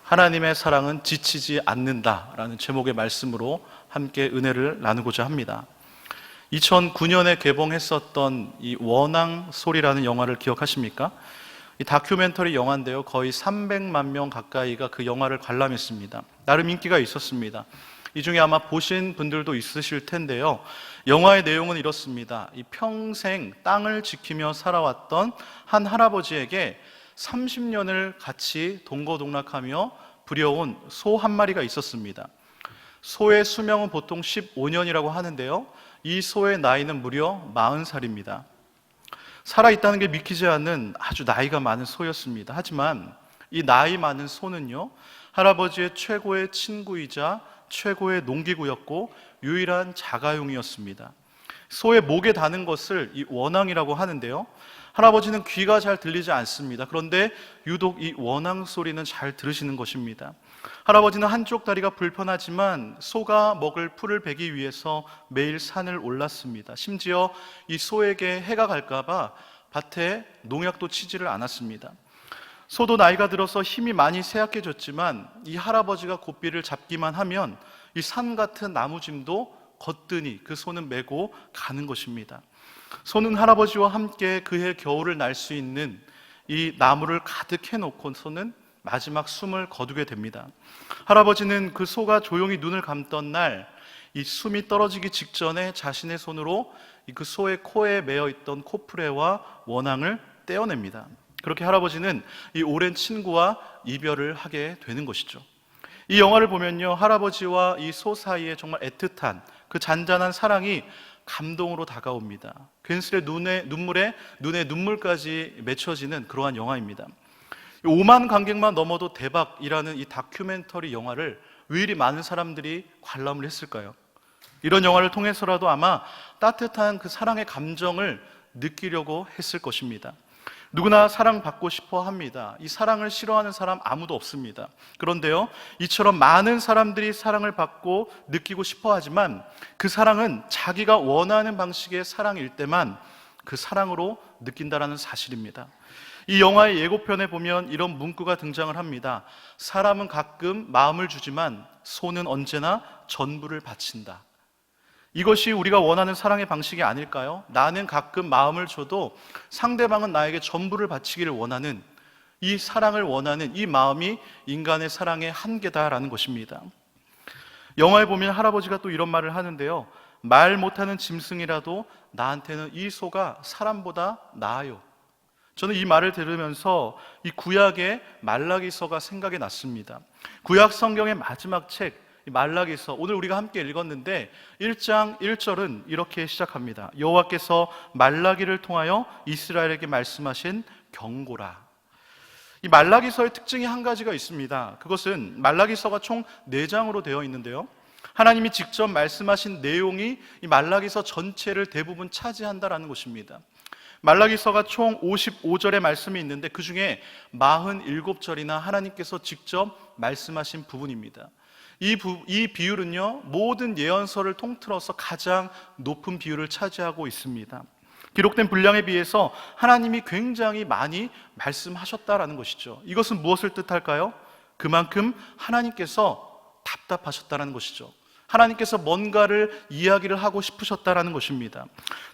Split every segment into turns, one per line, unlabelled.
하나님의 사랑은 지치지 않는다라는 제목의 말씀으로 함께 은혜를 나누고자 합니다. 2009년에 개봉했었던 이 원앙소리라는 영화를 기억하십니까? 이 다큐멘터리 영화인데요, 거의 300만 명 가까이가 그 영화를 관람했습니다. 나름 인기가 있었습니다. 이 중에 아마 보신 분들도 있으실 텐데요, 영화의 내용은 이렇습니다. 이 평생 땅을 지키며 살아왔던 한 할아버지에게 30년을 같이 동거동락하며 부려온 소 한 마리가 있었습니다. 소의 수명은 보통 15년이라고 하는데요, 이 소의 나이는 무려 40살입니다. 살아있다는 게 믿기지 않는 아주 나이가 많은 소였습니다. 하지만 이 나이 많은 소는요, 할아버지의 최고의 친구이자 최고의 농기구였고 유일한 자가용이었습니다. 소의 목에 다는 것을 이 원앙이라고 하는데요, 할아버지는 귀가 잘 들리지 않습니다. 그런데 유독 이 원앙 소리는 잘 들으시는 것입니다. 할아버지는 한쪽 다리가 불편하지만 소가 먹을 풀을 베기 위해서 매일 산을 올랐습니다. 심지어 이 소에게 해가 갈까봐 밭에 농약도 치지를 않았습니다. 소도 나이가 들어서 힘이 많이 쇠약해졌지만 이 할아버지가 고삐를 잡기만 하면 이 산 같은 나무짐도 거뜬히 그 소는 메고 가는 것입니다. 소는 할아버지와 함께 그해 겨울을 날 수 있는 이 나무를 가득 해놓고 소는 마지막 숨을 거두게 됩니다. 할아버지는 그 소가 조용히 눈을 감던 날, 이 숨이 떨어지기 직전에 자신의 손으로 그 소의 코에 매어 있던 코프레와 원앙을 떼어냅니다. 그렇게 할아버지는 이 오랜 친구와 이별을 하게 되는 것이죠. 이 영화를 보면요, 할아버지와 이 소 사이에 정말 애틋한 그 잔잔한 사랑이 감동으로 다가옵니다. 괜스레 눈에 눈물까지 맺혀지는 그러한 영화입니다. 5만 관객만 넘어도 대박이라는 이 다큐멘터리 영화를 왜 이리 많은 사람들이 관람을 했을까요? 이런 영화를 통해서라도 아마 따뜻한 그 사랑의 감정을 느끼려고 했을 것입니다. 누구나 사랑받고 싶어 합니다. 이 사랑을 싫어하는 사람 아무도 없습니다. 그런데요, 이처럼 많은 사람들이 사랑을 받고 느끼고 싶어 하지만 그 사랑은 자기가 원하는 방식의 사랑일 때만 그 사랑으로 느낀다라는 사실입니다. 이 영화의 예고편에 보면 이런 문구가 등장을 합니다. 사람은 가끔 마음을 주지만 소는 언제나 전부를 바친다. 이것이 우리가 원하는 사랑의 방식이 아닐까요? 나는 가끔 마음을 줘도 상대방은 나에게 전부를 바치기를 원하는, 이 사랑을 원하는 이 마음이 인간의 사랑의 한계다라는 것입니다. 영화에 보면 할아버지가 또 이런 말을 하는데요, 말 못하는 짐승이라도 나한테는 이 소가 사람보다 나아요. 저는 이 말을 들으면서 이 구약의 말라기서가 생각이 났습니다. 구약 성경의 마지막 책 말라기서, 오늘 우리가 함께 읽었는데 1장 1절은 이렇게 시작합니다. 여호와께서 말라기를 통하여 이스라엘에게 말씀하신 경고라. 이 말라기서의 특징이 한 가지가 있습니다. 그것은 말라기서가 총 4장으로 되어 있는데요, 하나님이 직접 말씀하신 내용이 이 말라기서 전체를 대부분 차지한다라는 것입니다. 말라기서가 총 55절의 말씀이 있는데 그 중에 47절이나 하나님께서 직접 말씀하신 부분입니다. 이 비율은요, 모든 예언서를 통틀어서 가장 높은 비율을 차지하고 있습니다. 기록된 분량에 비해서 하나님이 굉장히 많이 말씀하셨다라는 것이죠. 이것은 무엇을 뜻할까요? 그만큼 하나님께서 답답하셨다는 것이죠. 하나님께서 뭔가를 이야기를 하고 싶으셨다라는 것입니다.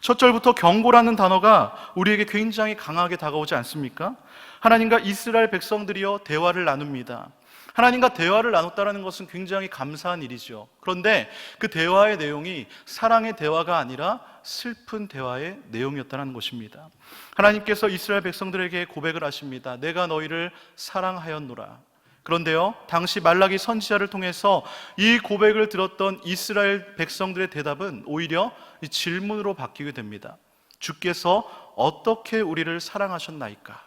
첫 절부터 경고라는 단어가 우리에게 굉장히 강하게 다가오지 않습니까? 하나님과 이스라엘 백성들이여 대화를 나눕니다. 하나님과 대화를 나눴다는 것은 굉장히 감사한 일이죠. 그런데 그 대화의 내용이 사랑의 대화가 아니라 슬픈 대화의 내용이었다는 것입니다. 하나님께서 이스라엘 백성들에게 고백을 하십니다. 내가 너희를 사랑하였노라. 그런데요, 당시 말라기 선지자를 통해서 이 고백을 들었던 이스라엘 백성들의 대답은 오히려 이 질문으로 바뀌게 됩니다. 주께서 어떻게 우리를 사랑하셨나이까?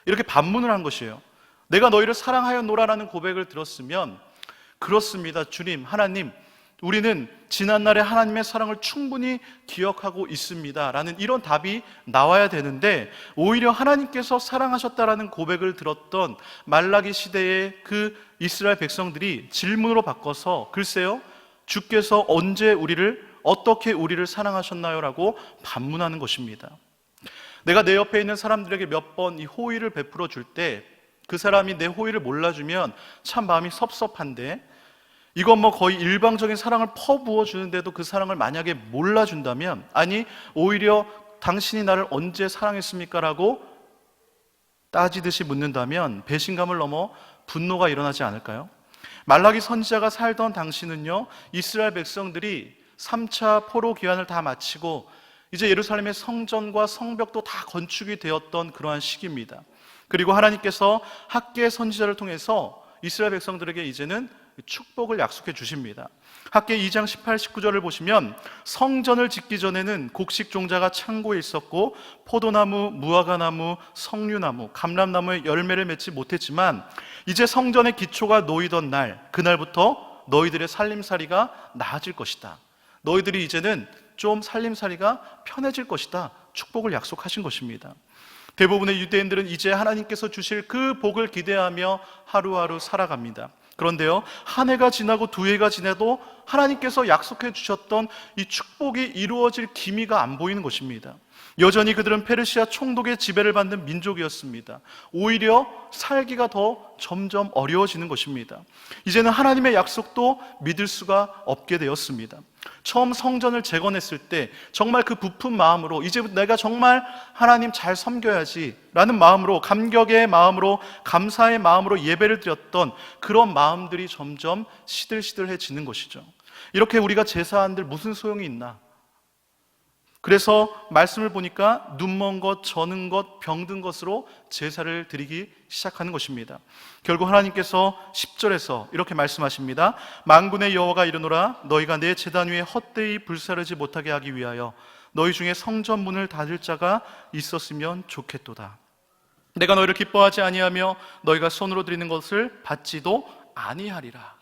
이렇게 반문을 한 것이에요. 내가 너희를 사랑하였노라라는 고백을 들었으면, 그렇습니다 주님, 하나님, 우리는 지난날의 하나님의 사랑을 충분히 기억하고 있습니다 라는 이런 답이 나와야 되는데, 오히려 하나님께서 사랑하셨다라는 고백을 들었던 말라기 시대의 그 이스라엘 백성들이 질문으로 바꿔서, 글쎄요, 주께서 언제 어떻게 우리를 사랑하셨나요? 라고 반문하는 것입니다. 내가 내 옆에 있는 사람들에게 몇 번 이 호의를 베풀어 줄 때 그 사람이 내 호의를 몰라주면 참 마음이 섭섭한데, 이건 뭐 거의 일방적인 사랑을 퍼부어 주는데도 그 사랑을 만약에 몰라준다면, 아니 오히려 당신이 나를 언제 사랑했습니까? 라고 따지듯이 묻는다면 배신감을 넘어 분노가 일어나지 않을까요? 말라기 선지자가 살던 당시는요, 이스라엘 백성들이 3차 포로 기환을 다 마치고 이제 예루살렘의 성전과 성벽도 다 건축이 되었던 그러한 시기입니다. 그리고 하나님께서 학개 선지자를 통해서 이스라엘 백성들에게 이제는 축복을 약속해 주십니다. 학개 2장 18, 19절을 보시면 성전을 짓기 전에는 곡식 종자가 창고에 있었고 포도나무, 무화과나무, 석류나무, 감람나무의 열매를 맺지 못했지만 이제 성전의 기초가 놓이던 날, 그날부터 너희들의 살림살이가 나아질 것이다. 너희들이 이제는 좀 살림살이가 편해질 것이다. 축복을 약속하신 것입니다. 대부분의 유대인들은 이제 하나님께서 주실 그 복을 기대하며 하루하루 살아갑니다. 그런데요, 한 해가 지나고 두 해가 지나도 하나님께서 약속해 주셨던 이 축복이 이루어질 기미가 안 보이는 것입니다. 여전히 그들은 페르시아 총독의 지배를 받는 민족이었습니다. 오히려 살기가 더 점점 어려워지는 것입니다. 이제는 하나님의 약속도 믿을 수가 없게 되었습니다. 처음 성전을 재건했을 때 정말 그 부푼 마음으로 이제 내가 정말 하나님 잘 섬겨야지 라는 마음으로, 감격의 마음으로, 감사의 마음으로 예배를 드렸던 그런 마음들이 점점 시들시들해지는 것이죠. 이렇게 우리가 제사한들 무슨 소용이 있나? 그래서 말씀을 보니까 눈먼 것, 저는 것, 병든 것으로 제사를 드리기 시작하는 것입니다. 결국 하나님께서 10절에서 이렇게 말씀하십니다. 만군의 여호와가 이르노라, 너희가 내 제단 위에 헛되이 불사르지 못하게 하기 위하여 너희 중에 성전 문을 닫을 자가 있었으면 좋겠도다. 내가 너희를 기뻐하지 아니하며 너희가 손으로 드리는 것을 받지도 아니하리라.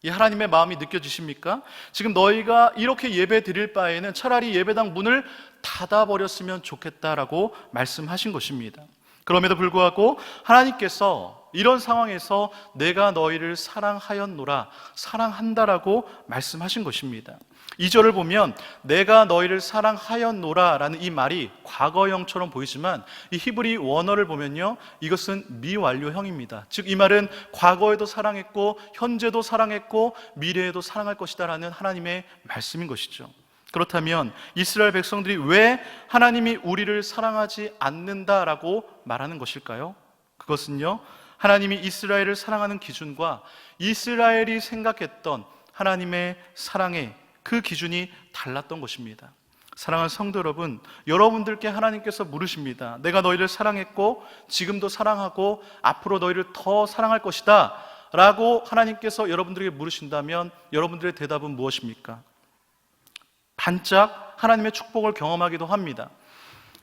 이 하나님의 마음이 느껴지십니까? 지금 너희가 이렇게 예배 드릴 바에는 차라리 예배당 문을 닫아버렸으면 좋겠다라고 말씀하신 것입니다. 그럼에도 불구하고 하나님께서 이런 상황에서 내가 너희를 사랑하였노라, 사랑한다라고 말씀하신 것입니다. 2절을 보면 내가 너희를 사랑하였노라 라는 이 말이 과거형처럼 보이지만 이 히브리 원어를 보면요, 이것은 미완료형입니다. 즉 이 말은 과거에도 사랑했고 현재도 사랑했고 미래에도 사랑할 것이다 라는 하나님의 말씀인 것이죠. 그렇다면 이스라엘 백성들이 왜 하나님이 우리를 사랑하지 않는다라고 말하는 것일까요? 그것은요, 하나님이 이스라엘을 사랑하는 기준과 이스라엘이 생각했던 하나님의 사랑의 그 기준이 달랐던 것입니다. 사랑하는 성도 여러분, 여러분들께 하나님께서 물으십니다. 내가 너희를 사랑했고 지금도 사랑하고 앞으로 너희를 더 사랑할 것이다 라고 하나님께서 여러분들에게 물으신다면 여러분들의 대답은 무엇입니까? 반짝 하나님의 축복을 경험하기도 합니다.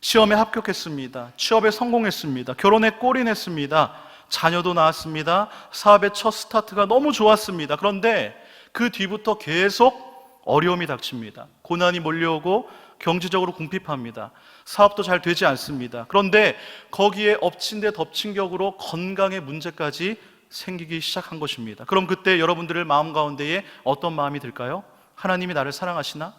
시험에 합격했습니다. 취업에 성공했습니다. 결혼에 골인했습니다. 자녀도 낳았습니다. 사업의 첫 스타트가 너무 좋았습니다. 그런데 그 뒤부터 계속 어려움이 닥칩니다. 고난이 몰려오고 경제적으로 궁핍합니다. 사업도 잘 되지 않습니다. 그런데 거기에 엎친 데 덮친 격으로 건강의 문제까지 생기기 시작한 것입니다. 그럼 그때 여러분들의 마음 가운데에 어떤 마음이 들까요? 하나님이 나를 사랑하시나?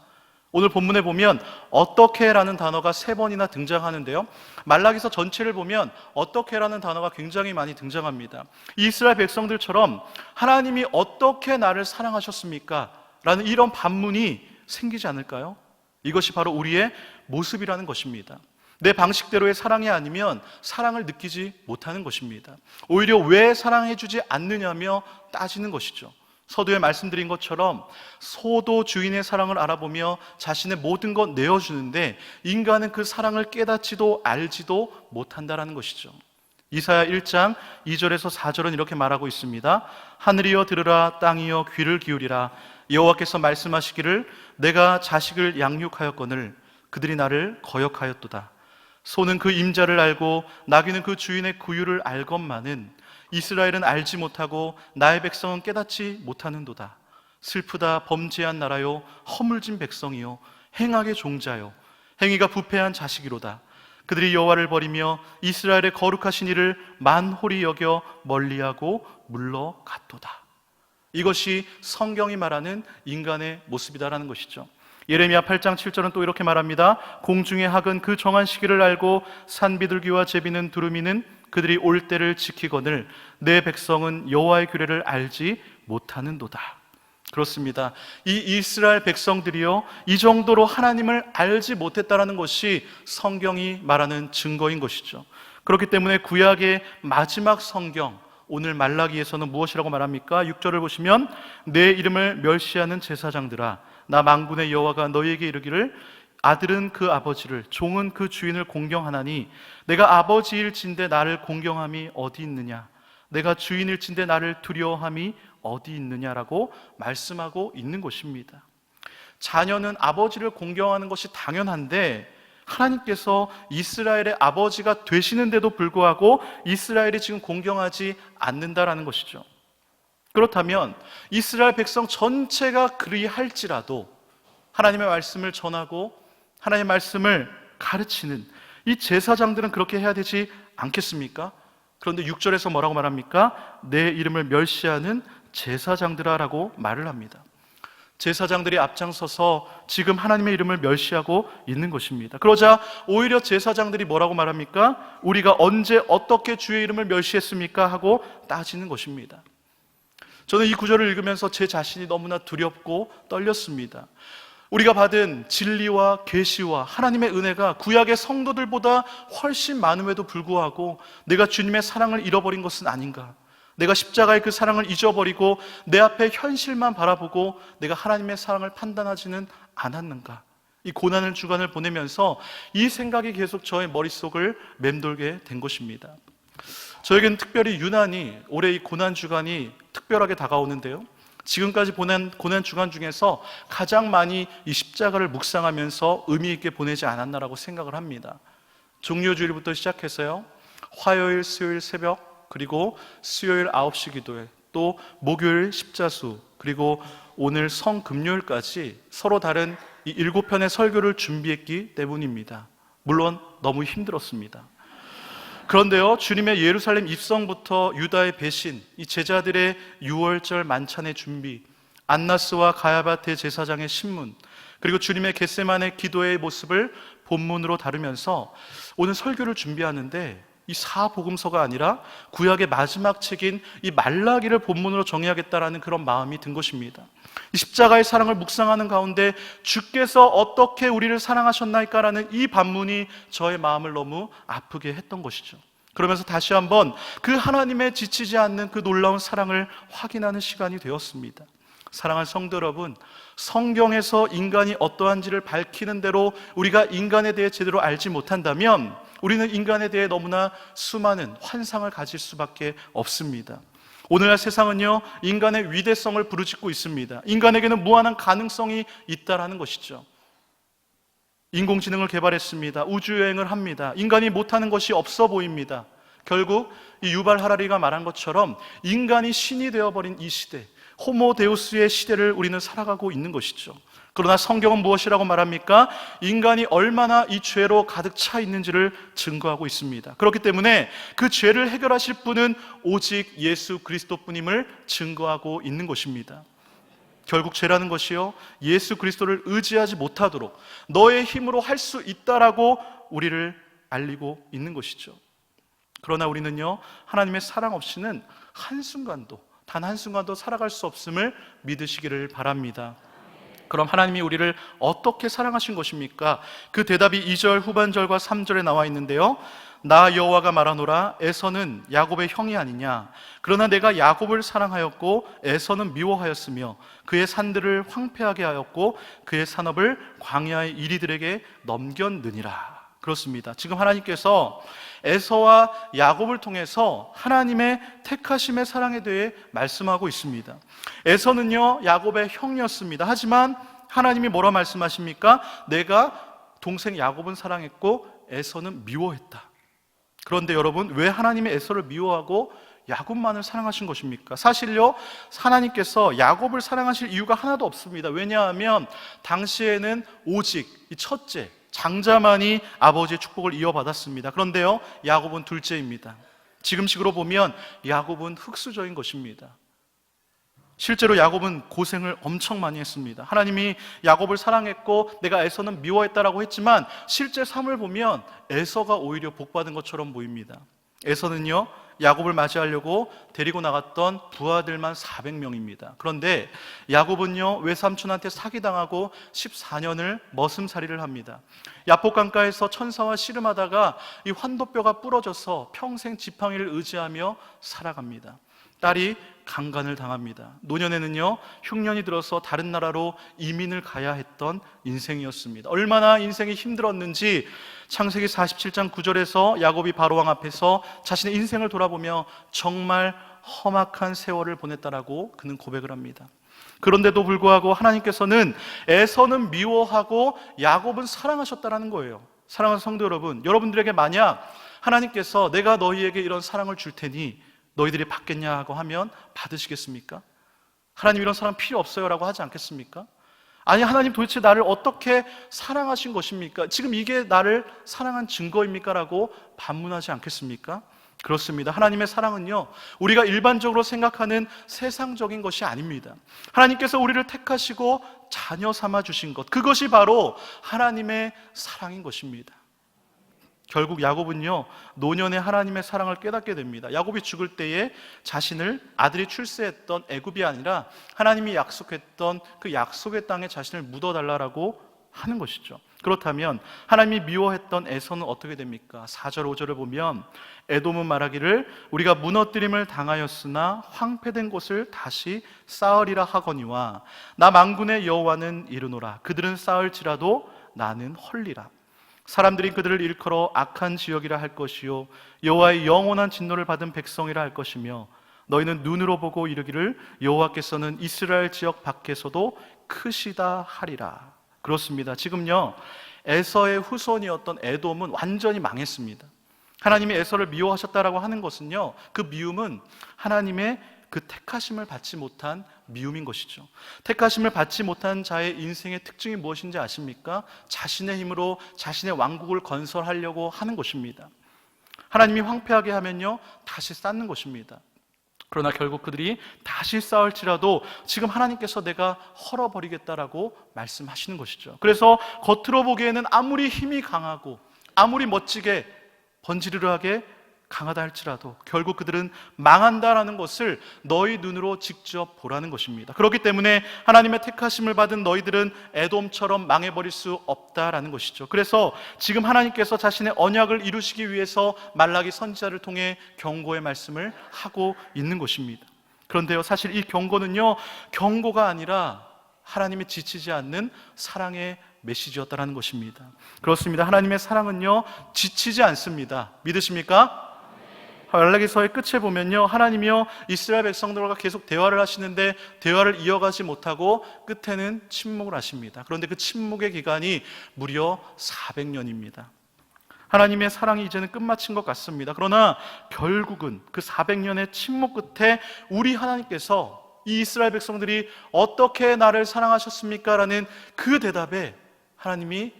오늘 본문에 보면 어떻게라는 단어가 3번이나 등장하는데요, 말라기서 전체를 보면 어떻게라는 단어가 굉장히 많이 등장합니다. 이스라엘 백성들처럼 하나님이 어떻게 나를 사랑하셨습니까? 라는 이런 반문이 생기지 않을까요? 이것이 바로 우리의 모습이라는 것입니다. 내 방식대로의 사랑이 아니면 사랑을 느끼지 못하는 것입니다. 오히려 왜 사랑해주지 않느냐며 따지는 것이죠. 서두에 말씀드린 것처럼 소도 주인의 사랑을 알아보며 자신의 모든 것 내어주는데 인간은 그 사랑을 깨닫지도 알지도 못한다라는 것이죠. 이사야 1장 2절에서 4절은 이렇게 말하고 있습니다. 하늘이여 들으라, 땅이여 귀를 기울이라. 여호와께서 말씀하시기를 내가 자식을 양육하였거늘 그들이 나를 거역하였도다. 소는 그 임자를 알고 나귀는 그 주인의 구유를 알건만은 이스라엘은 알지 못하고 나의 백성은 깨닫지 못하는도다. 슬프다 범죄한 나라요, 허물진 백성이요, 행악의 종자요, 행위가 부패한 자식이로다. 그들이 여호와를 버리며 이스라엘의 거룩하신 이를 만홀히 여겨 멀리하고 물러갔도다. 이것이 성경이 말하는 인간의 모습이다라는 것이죠. 예레미야 8장 7절은 또 이렇게 말합니다. 공중의 학은 그 정한 시기를 알고 산비둘기와 제비는 두루미는 그들이 올 때를 지키거늘 내 백성은 여호와의 규례를 알지 못하는도다. 그렇습니다. 이 이스라엘 백성들이요, 이 정도로 하나님을 알지 못했다라는 것이 성경이 말하는 증거인 것이죠. 그렇기 때문에 구약의 마지막 성경, 오늘 말라기에서는 무엇이라고 말합니까? 6절을 보시면 내 이름을 멸시하는 제사장들아, 나 만군의 여호와가 너희에게 이르기를 아들은 그 아버지를, 종은 그 주인을 공경하나니 내가 아버지일진대 나를 공경함이 어디 있느냐? 내가 주인일진대 나를 두려워함이 어디 있느냐라고 말씀하고 있는 것입니다. 자녀는 아버지를 공경하는 것이 당연한데 하나님께서 이스라엘의 아버지가 되시는데도 불구하고 이스라엘이 지금 공경하지 않는다라는 것이죠. 그렇다면 이스라엘 백성 전체가 그리할지라도 하나님의 말씀을 전하고 하나님의 말씀을 가르치는 이 제사장들은 그렇게 해야 되지 않겠습니까? 그런데 6절에서 뭐라고 말합니까? 내 이름을 멸시하는 제사장들아라고 말을 합니다. 제사장들이 앞장서서 지금 하나님의 이름을 멸시하고 있는 것입니다. 그러자 오히려 제사장들이 뭐라고 말합니까? 우리가 언제 어떻게 주의 이름을 멸시했습니까? 하고 따지는 것입니다. 저는 이 구절을 읽으면서 제 자신이 너무나 두렵고 떨렸습니다. 우리가 받은 진리와 계시와 하나님의 은혜가 구약의 성도들보다 훨씬 많음에도 불구하고 내가 주님의 사랑을 잃어버린 것은 아닌가? 내가 십자가의 그 사랑을 잊어버리고 내 앞에 현실만 바라보고 내가 하나님의 사랑을 판단하지는 않았는가? 이 고난의 주간을 보내면서 이 생각이 계속 저의 머릿속을 맴돌게 된 것입니다. 저에게는 특별히 유난히 올해 이 고난 주간이 특별하게 다가오는데요, 지금까지 보낸 고난 주간 중에서 가장 많이 이 십자가를 묵상하면서 의미 있게 보내지 않았나라고 생각을 합니다. 종료주일부터 시작해서요, 화요일, 수요일 새벽, 그리고 수요일 9시 기도회, 또 목요일 십자수, 그리고 오늘 성금요일까지 서로 다른 이 7편의 설교를 준비했기 때문입니다. 물론 너무 힘들었습니다. 그런데요, 주님의 예루살렘 입성부터 유다의 배신, 이 제자들의 6월절 만찬의 준비, 안나스와 가야바 대제사장의 신문, 그리고 주님의 겟세마네 기도의 모습을 본문으로 다루면서 오늘 설교를 준비하는데 이 사복음서가 아니라 구약의 마지막 책인 이 말라기를 본문으로 정해야겠다라는 그런 마음이 든 것입니다. 이 십자가의 사랑을 묵상하는 가운데 주께서 어떻게 우리를 사랑하셨나이까라는 이 반문이 저의 마음을 너무 아프게 했던 것이죠. 그러면서 다시 한번 그 하나님의 지치지 않는 그 놀라운 사랑을 확인하는 시간이 되었습니다. 사랑하는 성도 여러분, 성경에서 인간이 어떠한지를 밝히는 대로 우리가 인간에 대해 제대로 알지 못한다면 우리는 인간에 대해 너무나 수많은 환상을 가질 수밖에 없습니다. 오늘날 세상은요, 인간의 위대성을 부르짖고 있습니다. 인간에게는 무한한 가능성이 있다라는 것이죠. 인공지능을 개발했습니다. 우주여행을 합니다. 인간이 못하는 것이 없어 보입니다. 결국 이 유발 하라리가 말한 것처럼 인간이 신이 되어버린 이 시대, 호모데우스의 시대를 우리는 살아가고 있는 것이죠. 그러나 성경은 무엇이라고 말합니까? 인간이 얼마나 이 죄로 가득 차 있는지를 증거하고 있습니다. 그렇기 때문에 그 죄를 해결하실 분은 오직 예수 그리스도뿐임을 증거하고 있는 것입니다. 결국 죄라는 것이요, 예수 그리스도를 의지하지 못하도록 너의 힘으로 할 수 있다라고 우리를 알리고 있는 것이죠. 그러나 우리는요, 하나님의 사랑 없이는 한순간도, 단 한순간도 살아갈 수 없음을 믿으시기를 바랍니다. 그럼 하나님이 우리를 어떻게 사랑하신 것입니까? 그 대답이 2절 후반절과 3절에 나와 있는데요, 나 여호와가 말하노라, 에서는 야곱의 형이 아니냐? 그러나 내가 야곱을 사랑하였고 에서는 미워하였으며 그의 산들을 황폐하게 하였고 그의 산업을 광야의 이리들에게 넘겼느니라. 그렇습니다. 지금 하나님께서 에서와 야곱을 통해서 하나님의 택하심의 사랑에 대해 말씀하고 있습니다. 에서는요, 야곱의 형이었습니다. 하지만 하나님이 뭐라 말씀하십니까? 내가 동생 야곱은 사랑했고 에서는 미워했다. 그런데 여러분, 왜 하나님이 에서를 미워하고 야곱만을 사랑하신 것입니까? 사실요, 하나님께서 야곱을 사랑하실 이유가 하나도 없습니다. 왜냐하면 당시에는 오직 이 첫째, 장자만이 아버지의 축복을 이어받았습니다. 그런데요, 야곱은 둘째입니다. 지금식으로 보면 야곱은 흙수저인 것입니다. 실제로 야곱은 고생을 엄청 많이 했습니다. 하나님이 야곱을 사랑했고 내가 에서는 미워했다라고 했지만 실제 삶을 보면 에서가 오히려 복받은 것처럼 보입니다. 에서는요, 야곱을 맞이하려고 데리고 나갔던 부하들만 400명입니다. 그런데 야곱은요, 외삼촌한테 사기당하고 14년을 머슴살이를 합니다. 야복강가에서 천사와 씨름하다가 이 환도뼈가 부러져서 평생 지팡이를 의지하며 살아갑니다. 딸이 강간을 당합니다. 노년에는요, 흉년이 들어서 다른 나라로 이민을 가야 했던 인생이었습니다. 얼마나 인생이 힘들었는지 창세기 47장 9절에서 야곱이 바로왕 앞에서 자신의 인생을 돌아보며 정말 험악한 세월을 보냈다라고 그는 고백을 합니다. 그런데도 불구하고 하나님께서는 에서는 미워하고 야곱은 사랑하셨다라는 거예요. 사랑하는 성도 여러분, 여러분들에게 만약 하나님께서 내가 너희에게 이런 사랑을 줄 테니 너희들이 받겠냐고 하면 받으시겠습니까? 하나님 이런 사랑 필요 없어요 라고 하지 않겠습니까? 아니, 하나님 도대체 나를 어떻게 사랑하신 것입니까? 지금 이게 나를 사랑한 증거입니까? 라고 반문하지 않겠습니까? 그렇습니다. 하나님의 사랑은요, 우리가 일반적으로 생각하는 세상적인 것이 아닙니다. 하나님께서 우리를 택하시고 자녀 삼아 주신 것, 그것이 바로 하나님의 사랑인 것입니다. 결국 야곱은요, 노년에 하나님의 사랑을 깨닫게 됩니다. 야곱이 죽을 때에 자신을 아들이 출세했던 애굽이 아니라 하나님이 약속했던 그 약속의 땅에 자신을 묻어달라고 하는 것이죠. 그렇다면 하나님이 미워했던 에서는 어떻게 됩니까? 4절 5절을 보면 에돔은 말하기를 우리가 무너뜨림을 당하였으나 황폐된 곳을 다시 쌓으리라 하거니와 나 만군의 여호와는 이르노라 그들은 쌓을지라도 나는 헐리라. 사람들이 그들을 일컬어 악한 지역이라 할 것이요 여호와의 영원한 진노를 받은 백성이라 할 것이며 너희는 눈으로 보고 이르기를 여호와께서는 이스라엘 지역 밖에서도 크시다 하리라. 그렇습니다. 지금요, 에서의 후손이었던 에돔은 완전히 망했습니다. 하나님이 에서를 미워하셨다라고 하는 것은요, 그 미움은 하나님의 그 택하심을 받지 못한 미움인 것이죠. 택하심을 받지 못한 자의 인생의 특징이 무엇인지 아십니까? 자신의 힘으로 자신의 왕국을 건설하려고 하는 것입니다. 하나님이 황폐하게 하면요, 다시 쌓는 것입니다. 그러나 결국 그들이 다시 쌓을지라도 지금 하나님께서 내가 헐어버리겠다라고 말씀하시는 것이죠. 그래서 겉으로 보기에는 아무리 힘이 강하고 아무리 멋지게 번지르르하게 강하다 할지라도 결국 그들은 망한다라는 것을 너희 눈으로 직접 보라는 것입니다. 그렇기 때문에 하나님의 택하심을 받은 너희들은 에돔처럼 망해버릴 수 없다라는 것이죠. 그래서 지금 하나님께서 자신의 언약을 이루시기 위해서 말라기 선지자를 통해 경고의 말씀을 하고 있는 것입니다. 그런데요, 사실 이 경고는요, 경고가 아니라 하나님이 지치지 않는 사랑의 메시지였다라는 것입니다. 그렇습니다. 하나님의 사랑은요, 지치지 않습니다. 믿으십니까? 말라기서의 끝에 보면요, 하나님이요 이스라엘 백성들과 계속 대화를 하시는데 대화를 이어가지 못하고 끝에는 침묵을 하십니다. 그런데 그 침묵의 기간이 무려 400년입니다. 하나님의 사랑이 이제는 끝마친 것 같습니다. 그러나 결국은 그 400년의 침묵 끝에 우리 하나님께서 이 이스라엘 백성들이 어떻게 나를 사랑하셨습니까? 라는 그 대답에 하나님이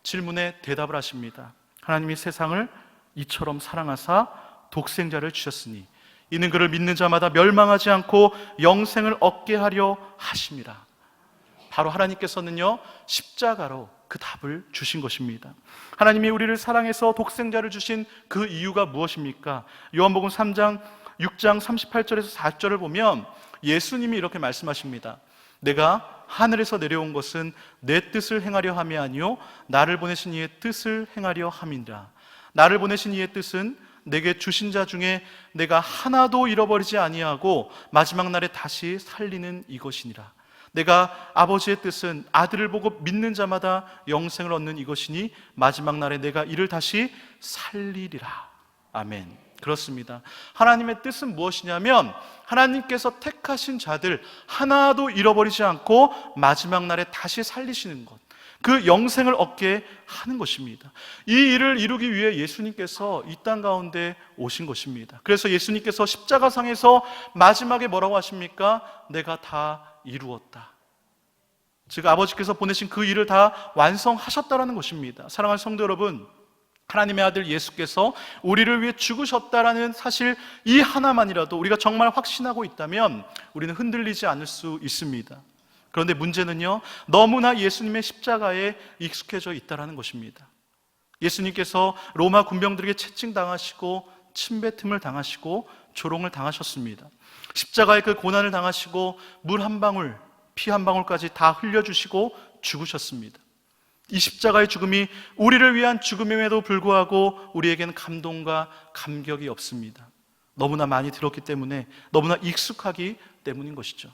질문에 대답을 하십니다. 하나님이 세상을 이처럼 사랑하사 독생자를 주셨으니 이는 그를 믿는 자마다 멸망하지 않고 영생을 얻게 하려 하심이라. 바로 하나님께서는요, 십자가로 그 답을 주신 것입니다. 하나님이 우리를 사랑해서 독생자를 주신 그 이유가 무엇입니까? 요한복음 6장 38절에서 4절을 보면 예수님이 이렇게 말씀하십니다. 내가 하늘에서 내려온 것은 내 뜻을 행하려 함이 아니요 나를 보내신 이의 뜻을 행하려 함이니라. 나를 보내신 이의 뜻은 내게 주신 자 중에 내가 하나도 잃어버리지 아니하고 마지막 날에 다시 살리는 이것이니라. 내가 아버지의 뜻은 아들을 보고 믿는 자마다 영생을 얻는 이것이니 마지막 날에 내가 이를 다시 살리리라. 아멘. 그렇습니다. 하나님의 뜻은 무엇이냐면 하나님께서 택하신 자들 하나도 잃어버리지 않고 마지막 날에 다시 살리시는 것, 그 영생을 얻게 하는 것입니다. 이 일을 이루기 위해 예수님께서 이 땅 가운데 오신 것입니다. 그래서 예수님께서 십자가상에서 마지막에 뭐라고 하십니까? 내가 다 이루었다. 즉 아버지께서 보내신 그 일을 다 완성하셨다라는 것입니다. 사랑하는 성도 여러분, 하나님의 아들 예수께서 우리를 위해 죽으셨다라는 사실 이 하나만이라도 우리가 정말 확신하고 있다면 우리는 흔들리지 않을 수 있습니다. 그런데 문제는요, 너무나 예수님의 십자가에 익숙해져 있다는 것입니다. 예수님께서 로마 군병들에게 채찍당하시고 침뱉음을 당하시고 조롱을 당하셨습니다. 십자가의 그 고난을 당하시고 물 한 방울, 피 한 방울까지 다 흘려주시고 죽으셨습니다. 이 십자가의 죽음이 우리를 위한 죽음임에도 불구하고 우리에게는 감동과 감격이 없습니다. 너무나 많이 들었기 때문에, 너무나 익숙하기 때문인 것이죠.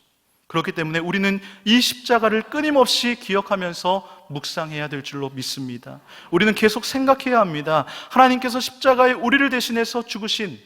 그렇기 때문에 우리는 이 십자가를 끊임없이 기억하면서 묵상해야 될 줄로 믿습니다. 우리는 계속 생각해야 합니다. 하나님께서 십자가에 우리를 대신해서 죽으신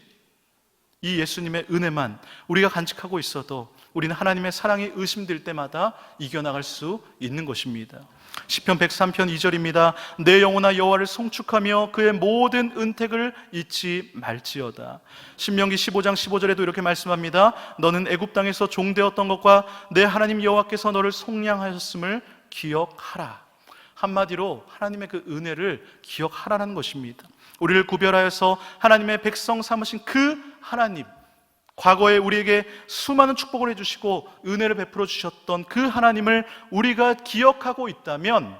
이 예수님의 은혜만 우리가 간직하고 있어도 우리는 하나님의 사랑이 의심될 때마다 이겨나갈 수 있는 것입니다. 시편 103편 2절입니다. 내 영혼아 여호와를 송축하며 그의 모든 은택을 잊지 말지어다. 신명기 15장 15절에도 이렇게 말씀합니다. 너는 애굽 땅에서 종되었던 것과 내 하나님 여호와께서 너를 속량하셨음을 기억하라. 한마디로 하나님의 그 은혜를 기억하라는 것입니다. 우리를 구별하여서 하나님의 백성 삼으신 그 하나님, 과거에 우리에게 수많은 축복을 해주시고 은혜를 베풀어 주셨던 그 하나님을 우리가 기억하고 있다면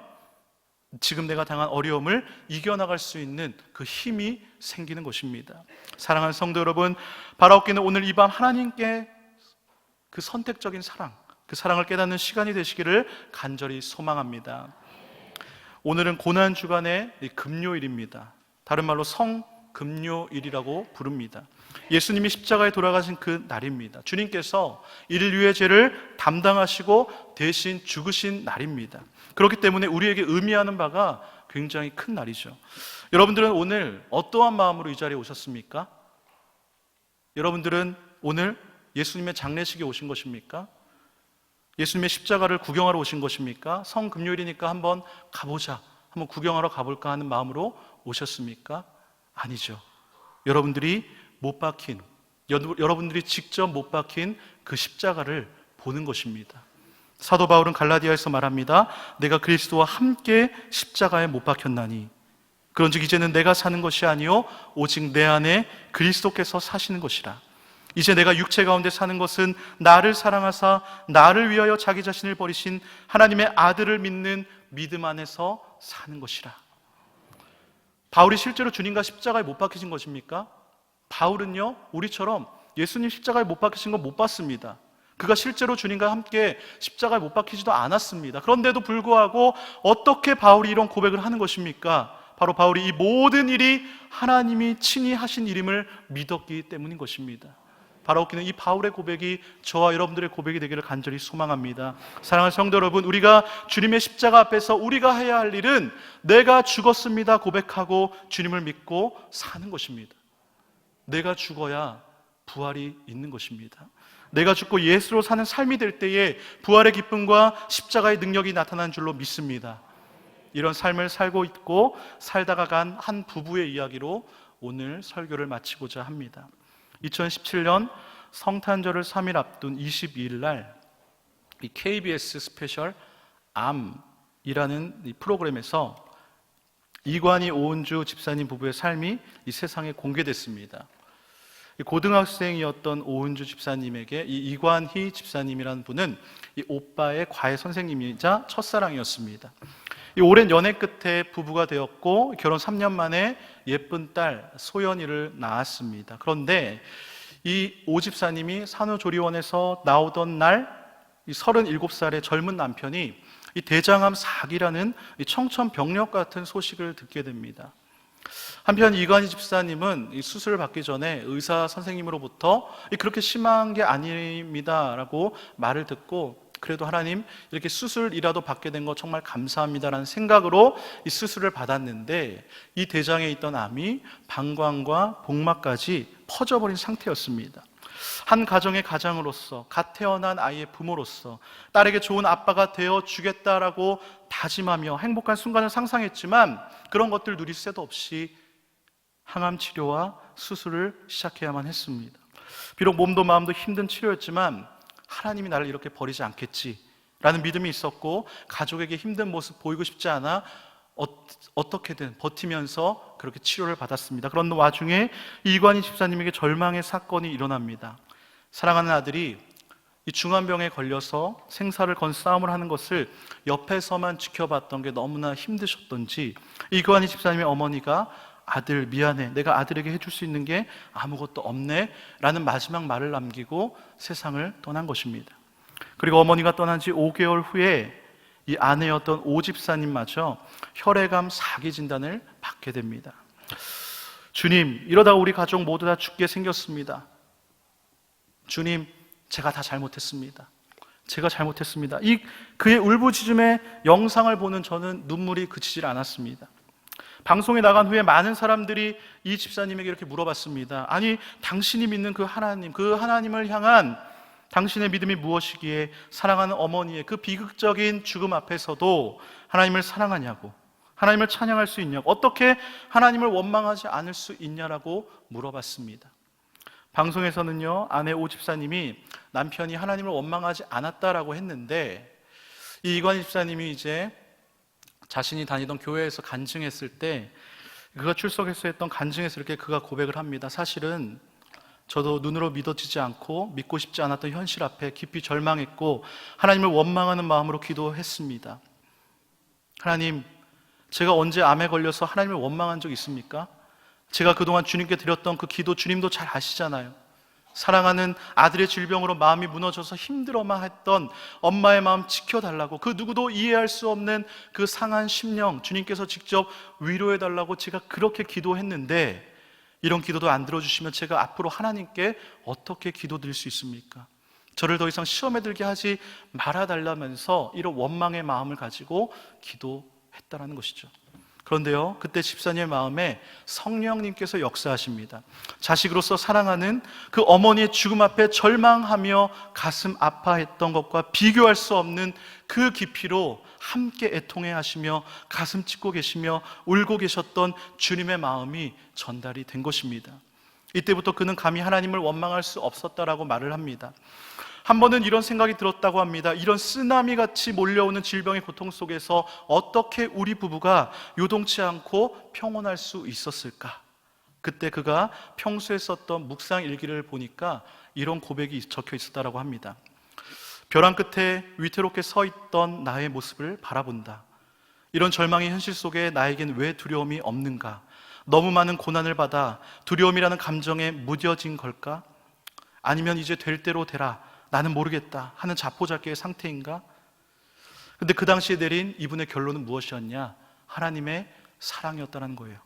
지금 내가 당한 어려움을 이겨나갈 수 있는 그 힘이 생기는 것입니다. 사랑하는 성도 여러분, 바라옵기는 오늘 이 밤 하나님께 그 선택적인 사랑, 그 사랑을 깨닫는 시간이 되시기를 간절히 소망합니다. 오늘은 고난주간의 금요일입니다. 다른 말로 성금요일이라고 부릅니다. 예수님이 십자가에 돌아가신 그 날입니다. 주님께서 인류의 죄를 담당하시고 대신 죽으신 날입니다. 그렇기 때문에 우리에게 의미하는 바가 굉장히 큰 날이죠. 여러분들은 오늘 어떠한 마음으로 이 자리에 오셨습니까? 여러분들은 오늘 예수님의 장례식에 오신 것입니까? 예수님의 십자가를 구경하러 오신 것입니까? 성금요일이니까 한번 가보자, 한번 구경하러 가볼까 하는 마음으로 오셨습니까? 아니죠. 여러분들이 못 박힌, 여러분들이 직접 못 박힌 그 십자가를 보는 것입니다. 사도 바울은 갈라디아에서 말합니다. 내가 그리스도와 함께 십자가에 못 박혔나니 그런즉 이제는 내가 사는 것이 아니요 오직 내 안에 그리스도께서 사시는 것이라. 이제 내가 육체 가운데 사는 것은 나를 사랑하사 나를 위하여 자기 자신을 버리신 하나님의 아들을 믿는 믿음 안에서 사는 것이라. 바울이 실제로 주님과 십자가에 못 박히신 것입니까? 바울은요, 우리처럼 예수님 십자가에 못 박히신 건 못 봤습니다. 그가 실제로 주님과 함께 십자가에 못 박히지도 않았습니다. 그런데도 불구하고 어떻게 바울이 이런 고백을 하는 것입니까? 바로 바울이 이 모든 일이 하나님이 친히 하신 일임을 믿었기 때문인 것입니다. 바라옵기는 이 바울의 고백이 저와 여러분들의 고백이 되기를 간절히 소망합니다. 사랑하는 성도 여러분, 우리가 주님의 십자가 앞에서 우리가 해야 할 일은 내가 죽었습니다 고백하고 주님을 믿고 사는 것입니다. 내가 죽어야 부활이 있는 것입니다. 내가 죽고 예수로 사는 삶이 될 때에 부활의 기쁨과 십자가의 능력이 나타나는 줄로 믿습니다. 이런 삶을 살고 있고 살다가 간 한 부부의 이야기로 오늘 설교를 마치고자 합니다. 2017년 성탄절을 3일 앞둔 22일 날 이 KBS 스페셜 암이라는 이 프로그램에서 이관희 오은주 집사님 부부의 삶이 이 세상에 공개됐습니다. 고등학생이었던 오은주 집사님에게 이 이관희 집사님이라는 분은 이 오빠의 과외 선생님이자 첫사랑이었습니다. 이 오랜 연애 끝에 부부가 되었고 결혼 3년 만에 예쁜 딸 소연이를 낳았습니다. 그런데 이 오 집사님이 산후조리원에서 나오던 날 이 37살의 젊은 남편이 이 대장암 4기라는 이 청천벽력 같은 소식을 듣게 됩니다. 한편 이관희 집사님은 이 수술을 받기 전에 의사 선생님으로부터 그렇게 심한 게 아닙니다라고 말을 듣고 그래도 하나님 이렇게 수술이라도 받게 된 거 정말 감사합니다라는 생각으로 이 수술을 받았는데 이 대장에 있던 암이 방광과 복막까지 퍼져버린 상태였습니다. 한 가정의 가장으로서 갓 태어난 아이의 부모로서 딸에게 좋은 아빠가 되어 주겠다라고 다짐하며 행복한 순간을 상상했지만 그런 것들 누릴 새도 없이 항암 치료와 수술을 시작해야만 했습니다. 비록 몸도 마음도 힘든 치료였지만 하나님이 나를 이렇게 버리지 않겠지라는 믿음이 있었고 가족에게 힘든 모습 보이고 싶지 않아 어떻게든 버티면서 그렇게 치료를 받았습니다. 그런 와중에 이관희 집사님에게 절망의 사건이 일어납니다. 사랑하는 아들이 이 중환병에 걸려서 생사를 건 싸움을 하는 것을 옆에서만 지켜봤던 게 너무나 힘드셨던지 이관희 집사님의 어머니가 아들 미안해, 내가 아들에게 해줄 수 있는 게 아무것도 없네 라는 마지막 말을 남기고 세상을 떠난 것입니다. 그리고 어머니가 떠난 지 5개월 후에 이 아내였던 오집사님마저 혈액암 4기 진단을 받게 됩니다. 주님, 이러다가 우리 가족 모두 다 죽게 생겼습니다. 주님, 제가 다 잘못했습니다. 제가 잘못했습니다. 그의 울부짖음의 영상을 보는 저는 눈물이 그치질 않았습니다. 방송에 나간 후에 많은 사람들이 이 집사님에게 이렇게 물어봤습니다. 아니, 당신이 믿는 그 하나님을 향한 당신의 믿음이 무엇이기에 사랑하는 어머니의 그 비극적인 죽음 앞에서도 하나님을 사랑하냐고, 하나님을 찬양할 수 있냐고, 어떻게 하나님을 원망하지 않을 수 있냐라고 물어봤습니다. 방송에서는요, 아내 오집사님이 남편이 하나님을 원망하지 않았다라고 했는데, 이 이관희 집사님이 이제 자신이 다니던 교회에서 간증했을 때, 그가 출석해서 했던 간증에서 이렇게 그가 고백을 합니다. 사실은 저도 눈으로 믿어지지 않고 믿고 싶지 않았던 현실 앞에 깊이 절망했고 하나님을 원망하는 마음으로 기도했습니다. 하나님, 제가 언제 암에 걸려서 하나님을 원망한 적 있습니까? 제가 그동안 주님께 드렸던 그 기도 주님도 잘 아시잖아요. 사랑하는 아들의 질병으로 마음이 무너져서 힘들어만 했던 엄마의 마음 지켜달라고, 그 누구도 이해할 수 없는 그 상한 심령 주님께서 직접 위로해달라고 제가 그렇게 기도했는데 이런 기도도 안 들어주시면 제가 앞으로 하나님께 어떻게 기도드릴 수 있습니까? 저를 더 이상 시험에 들게 하지 말아달라면서 이런 원망의 마음을 가지고 기도했다라는 것이죠. 그런데요, 그때 집사님의 마음에 성령님께서 역사하십니다. 자식으로서 사랑하는 그 어머니의 죽음 앞에 절망하며 가슴 아파했던 것과 비교할 수 없는 그 깊이로 함께 애통해 하시며 가슴 찢고 계시며 울고 계셨던 주님의 마음이 전달이 된 것입니다. 이때부터 그는 감히 하나님을 원망할 수 없었다라고 말을 합니다. 한 번은 이런 생각이 들었다고 합니다. 이런 쓰나미같이 몰려오는 질병의 고통 속에서 어떻게 우리 부부가 요동치 않고 평온할 수 있었을까? 그때 그가 평소에 썼던 묵상 일기를 보니까 이런 고백이 적혀 있었다고 합니다. 벼랑 끝에 위태롭게 서 있던 나의 모습을 바라본다. 이런 절망의 현실 속에 나에겐 왜 두려움이 없는가? 너무 많은 고난을 받아 두려움이라는 감정에 무뎌진 걸까? 아니면 이제 될 대로 되라, 나는 모르겠다 하는 자포자기의 상태인가? 근데 그 당시에 내린 이분의 결론은 무엇이었냐? 하나님의 사랑이었다는 거예요.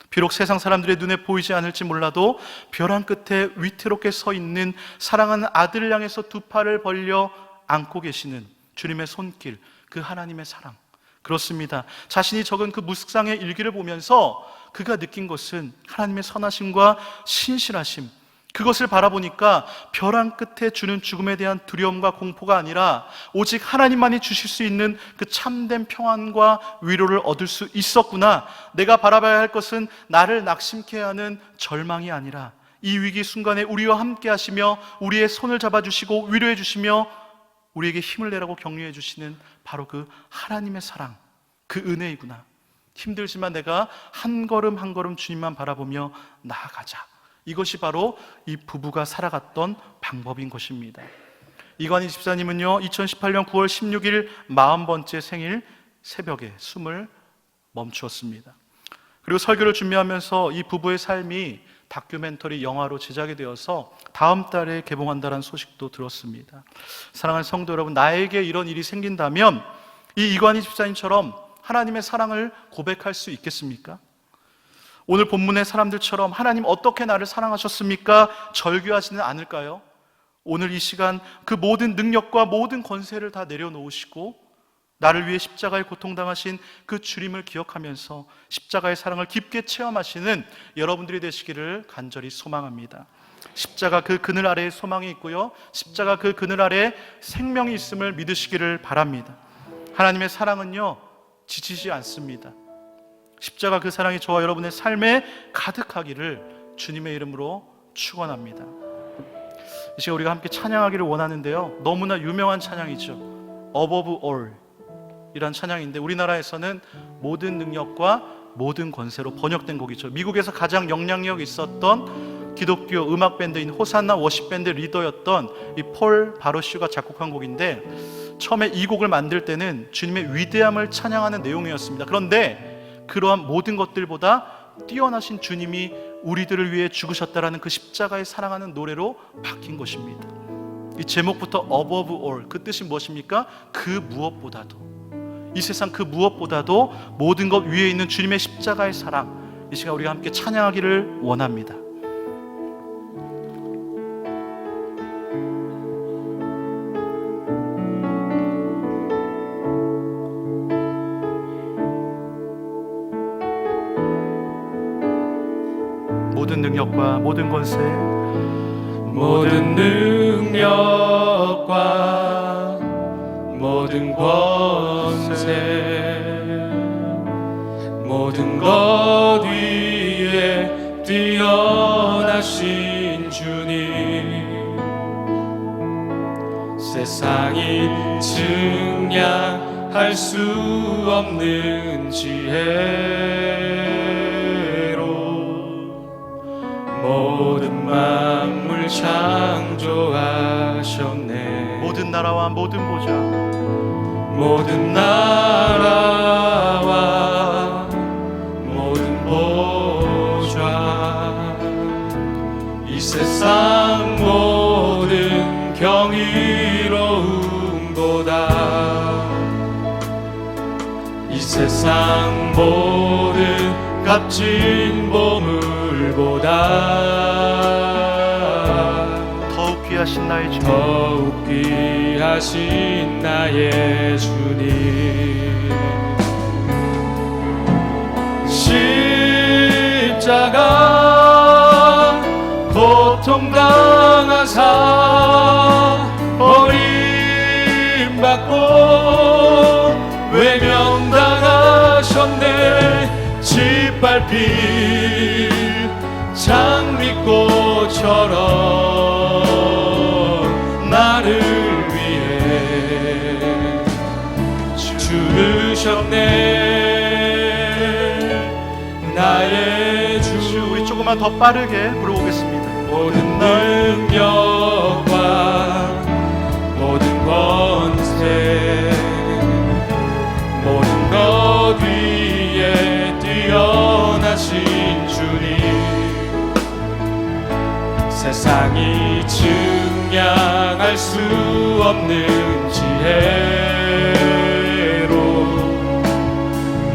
비록 세상 사람들의 눈에 보이지 않을지 몰라도 벼랑 끝에 위태롭게 서 있는 사랑하는 아들을 향해서 두 팔을 벌려 안고 계시는 주님의 손길, 그 하나님의 사랑. 그렇습니다. 자신이 적은 그 묵상의 일기를 보면서 그가 느낀 것은 하나님의 선하심과 신실하심, 그것을 바라보니까 벼랑 끝에 주는 죽음에 대한 두려움과 공포가 아니라 오직 하나님만이 주실 수 있는 그 참된 평안과 위로를 얻을 수 있었구나. 내가 바라봐야 할 것은 나를 낙심케 하는 절망이 아니라 이 위기 순간에 우리와 함께 하시며 우리의 손을 잡아주시고 위로해 주시며 우리에게 힘을 내라고 격려해 주시는 바로 그 하나님의 사랑, 그 은혜이구나. 힘들지만 내가 한 걸음 한 걸음 주님만 바라보며 나아가자. 이것이 바로 이 부부가 살아갔던 방법인 것입니다. 이관희 집사님은요, 2018년 9월 16일 40번째 생일 새벽에 숨을 멈추었습니다. 그리고 설교를 준비하면서 이 부부의 삶이 다큐멘터리 영화로 제작이 되어서 다음 달에 개봉한다는 소식도 들었습니다. 사랑하는 성도 여러분, 나에게 이런 일이 생긴다면 이 이관희 집사님처럼 하나님의 사랑을 고백할 수 있겠습니까? 오늘 본문의 사람들처럼 하나님 어떻게 나를 사랑하셨습니까? 절규하지는 않을까요? 오늘 이 시간 그 모든 능력과 모든 권세를 다 내려놓으시고 나를 위해 십자가의 고통당하신 그 주님을 기억하면서 십자가의 사랑을 깊게 체험하시는 여러분들이 되시기를 간절히 소망합니다. 십자가 그 그늘 아래에 소망이 있고요, 십자가 그 그늘 아래에 생명이 있음을 믿으시기를 바랍니다. 하나님의 사랑은요, 지치지 않습니다. 십자가 그 사랑이 저와 여러분의 삶에 가득하기를 주님의 이름으로 축원합니다. 이 시간 우리가 함께 찬양하기를 원하는데요, 너무나 유명한 찬양이죠. Above All 이란 찬양인데 우리나라에서는 모든 능력과 모든 권세로 번역된 곡이죠. 미국에서 가장 영향력 있었던 기독교 음악 밴드인 호산나 워십 밴드 리더였던 이 폴 바로슈가 작곡한 곡인데 처음에 이 곡을 만들 때는 주님의 위대함을 찬양하는 내용이었습니다. 그런데 그러한 모든 것들보다 뛰어나신 주님이 우리들을 위해 죽으셨다라는 그 십자가의 사랑하는 노래로 바뀐 것입니다. 이 제목부터 above all, 그 뜻이 무엇입니까? 그 무엇보다도, 이 세상 그 무엇보다도 모든 것 위에 있는 주님의 십자가의 사랑, 이 시간 우리가 함께 찬양하기를 원합니다. 모든 능력과 모든 권세,
모든 능력과 모든 권세, 모든 것 위에 뛰어나신 주님, 세상이 증량할 수 없는 지혜로 모든 만물 창조하셨네.
모든 나라와 모든 보좌,
모든 나라와 모든 보좌, 이 세상 모든 경이로움보다, 이 세상 모든 값진 보물보다
더욱 귀하신 나의 주님,
더욱 귀하신 나의 주님, 십자가 고통당하사 버림받고 외면당하셨네. 짓밟힌 장미꽃처럼 나를 위해 죽으셨네. 나의 주.
우리 조금만 더 빠르게 부르겠습니다.
모든 능력과 모든 권세, 모든 것 위에 뛰어나신 주님, 세상이 증량할 수 없는 지혜로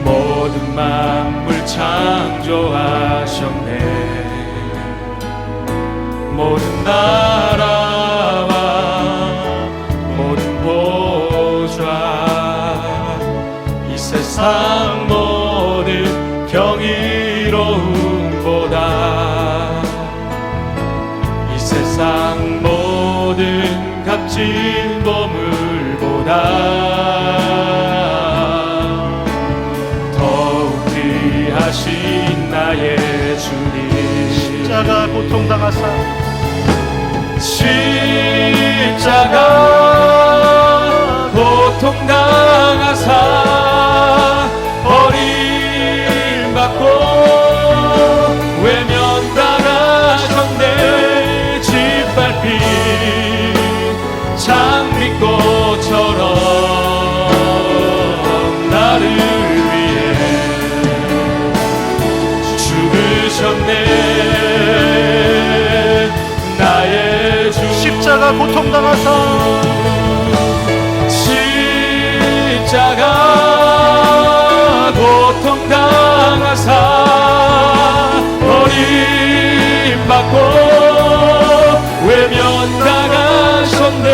모든 만물 창조하셨네. 모든 나라와 모든 보좌, 이 세상 모든 경이로움보다, 이 세상 모든 값진 보물보다 더욱 귀하신 나의 주님,
십자가 고통당하사,
십자가 고통당하사 버림받고 외면당하셨네. 짓밟힌 장미꽃처럼 나를 위해 죽으셨네. 나의 주.
십자가 고통당하사,
십자가 고통당하사 버림받고 외면당하셨네.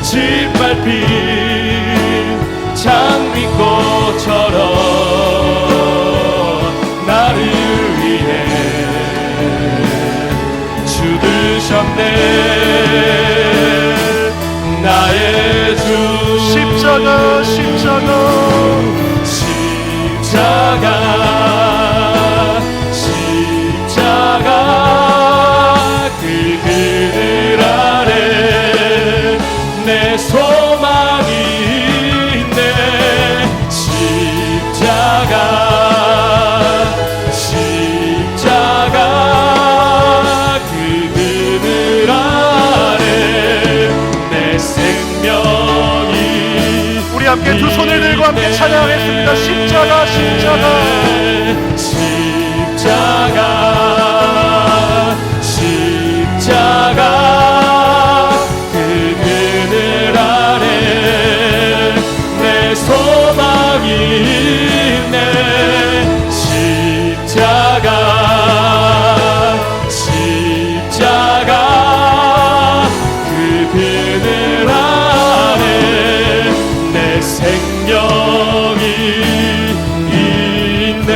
짓밟힌 장미꽃처럼 나를 위해 죽으셨네. 나의 주.
십자가, 십자가,
십자가, 십자가, 그 그늘 아래 내 소망이 있네. 십자가, 십자가, 그 그늘 아래 내 생명이.
우리 함께 두 손을 들고 함께 찬양하겠습니다. 십자가, 십자가,
십자가, 그늘 아래 내 생명이 있네.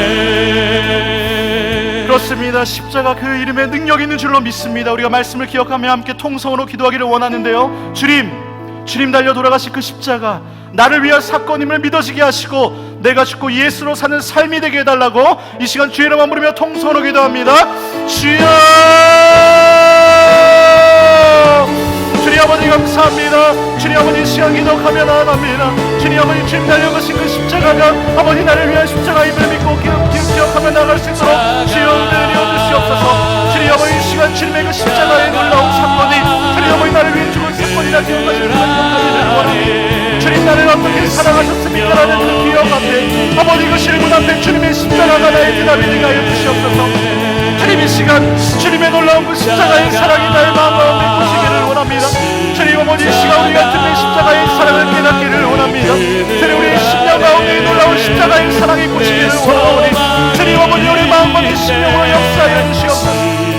그렇습니다. 십자가 그 이름에 능력이 있는 줄로 믿습니다. 우리가 말씀을 기억하며 함께 통성으로 기도하기를 원하는데요. 주님 달려 돌아가신 그 십자가 나를 위한 사건임을 믿어지게 하시고 내가 죽고 예수로 사는 삶이 되게 해달라고 이 시간 주의 이름만 부르며 통성으로 기도합니다. 주여! 주님 아버지 감사합니다. 주님 아버지 시간 기도하며 나아갑니다. 주님 아버지 주님 달려가신 그 십자가가 아버지 나를 위한 십자가임을 믿고 기억하며 나아갈 수 있도록 주여 은혜를 주시옵소서. 주님 아버지 이 시간 주님의 그 십자가의 놀라운 사건이 주님 아버지 나를 위해 죽은 사건이라 기억하시는 것을 원합니다. 주님 나를 어떻게 사랑하셨습니까? 라는 그 기억 앞에 아버지 그 실문 앞에 주님의 십자가가 나의 대답이 되게 하여 주시옵소서. 주님 이 시간 주님의 놀라운 그 십자가의 사랑이 나의 마음 가운데 보시기를 원합니다. 주님 아버지 이 시간 우리가 주님의 십자가의 사랑을 깨닫기를 원합니다. 주님 우리의 심령 가운데 놀라운 십자가의 사랑이 보시기를 원하오니 주님 아버지 우리 마음과 이 심령으로 역사하여 주시옵소서.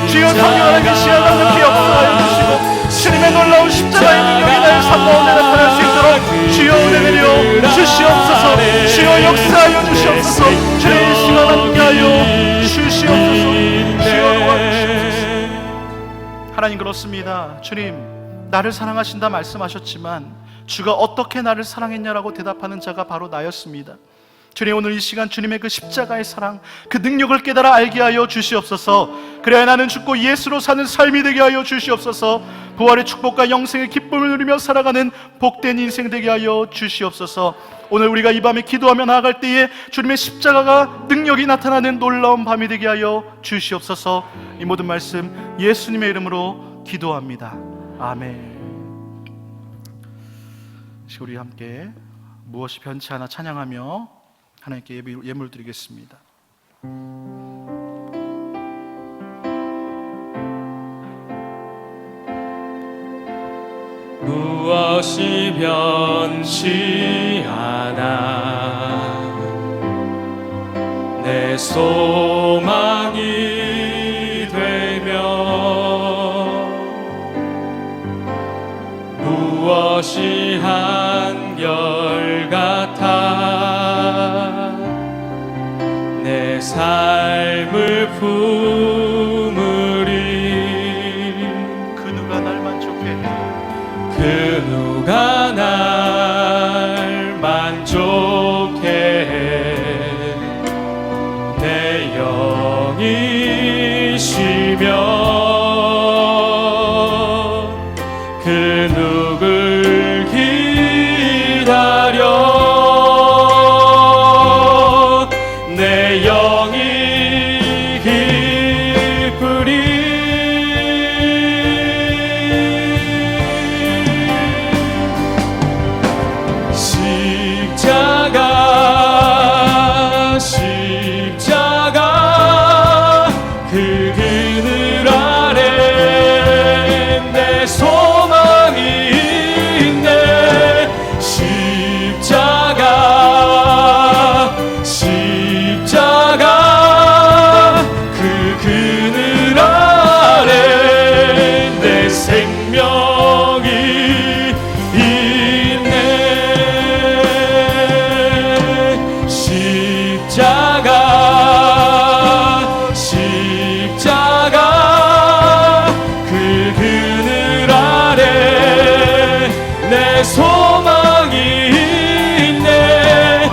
주여 성령하나님 시간 가운데 역사하여 주시고 주님의 놀라운 십자가의 능력이 나의 삶 가운데 나타날 수 있도록 주여 은혜 내려 주시옵소서. 주여 역사하여 주시옵소서. 주님 이 시간 함께하여 주시옵소서. 주여 도와주시옵소서. 하나님 그렇습니다. 주님 나를 사랑하신다 말씀하셨지만 주가 어떻게 나를 사랑했냐라고 대답하는 자가 바로 나였습니다. 주님 오늘 이 시간 주님의 그 십자가의 사랑 그 능력을 깨달아 알게 하여 주시옵소서. 그래야 나는 죽고 예수로 사는 삶이 되게 하여 주시옵소서. 부활의 축복과 영생의 기쁨을 누리며 살아가는 복된 인생 되게 하여 주시옵소서. 오늘 우리가 이 밤에 기도하며 나아갈 때에 주님의 십자가가 능력이 나타나는 놀라운 밤이 되게 하여 주시옵소서. 이 모든 말씀 예수님의 이름으로 기도합니다. 아멘. 우리 함께 무엇이 변치 않아 찬양하며 하나님께 예물 드리겠습니다.
무엇이 변치 않아 내 소망이 되며 무엇이 한결같아 내 삶을 품으리.
그 누가 날 만족해
그 누가 날 만족해 내 영이 쉬며 그 누굴 기다려 내 영이 기쁘리. 십자가 그 그늘 아래 내 소망이 있네. 십자가 그 그늘 아래 내 생명이 있네. 십자가 그 그늘 아래 내 소망이 있네.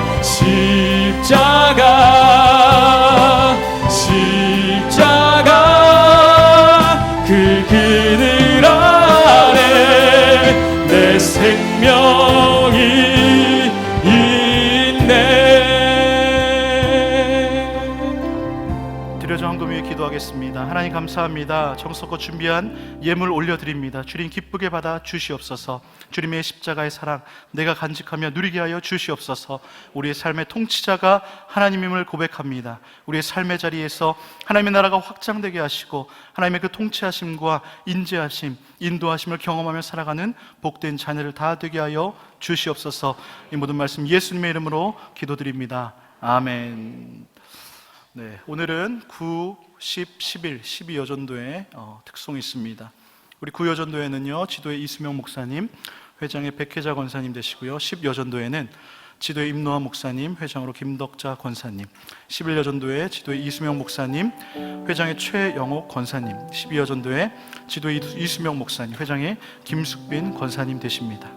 십자가 그 그늘 아래 내 생명이 있네.
드려져 헌금 위에 기도하겠습니다. 하나님 감사합니다. 정성껏 준비한 예물 올려드립니다. 주님 기쁘게 받아 주시옵소서. 주님의 십자가의 사랑 내가 간직하며 누리게 하여 주시옵소서. 우리의 삶의 통치자가 하나님임을 고백합니다. 우리의 삶의 자리에서 하나님의 나라가 확장되게 하시고 하나님의 그 통치하심과 인재하심, 인도하심을 경험하며 살아가는 복된 자녀를 다 되게 하여 주시옵소서. 이 모든 말씀 예수님의 이름으로 기도드립니다. 아멘. 네, 오늘은 9, 10, 11, 12 여전도의 특송이 있습니다. 우리 9여전도회는요, 지도의 이수명 목사님, 회장의 백혜자 권사님 되시고요. 10여전도회는 지도의 임노한 목사님, 회장으로 김덕자 권사님, 11여전도회 지도의 이수명 목사님, 회장의 최영옥 권사님, 12여전도회 지도의 이수명 목사님, 회장의 김숙빈 권사님 되십니다.